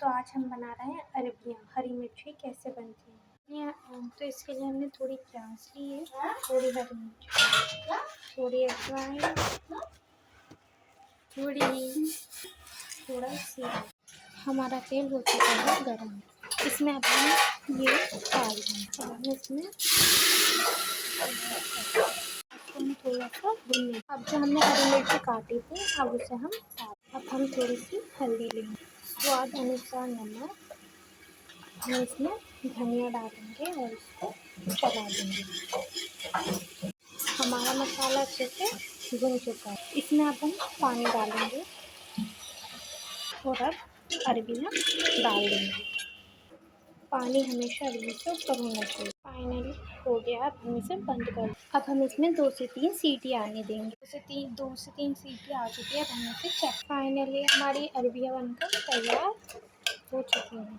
तो आज हम बना रहे हैं अरबियाँ, हरी मिर्ची कैसे बनती है। तो इसके लिए हमने थोड़ी प्याज ली है, थोड़ी हरी मिर्ची, थोड़ी अजवाइन, थोड़ा जीरा। हमारा तेल हो चुका है गरम, इसमें अब हम ये डाल देंगे। अब इसमें थोड़ा सा भून। अब जो हमने हरी मिर्ची काटी थी अब उसे हम अब हम थोड़ी सी हल्दी लेंगे, स्वाद अनुसार नमक। हम इसमें धनिया डालेंगे और इसको चला देंगे। हमारा मसाला अच्छे से भुन चुका है, इसमें अब हम पानी डालेंगे और अब अरबियाँ डाल देंगे। पानी हमेशा अरबी से ऊपर होना चाहिए। फाइनली हो गया, अब हम इसे बंद कर। अब हम इसमें 2 से 3 सीटी आने देंगे। 2 से 3 सीटी आ चुकी है, अब हम इसे चेक। फाइनली हमारी अरबियाँ बनकर तैयार हो चुकी हैं।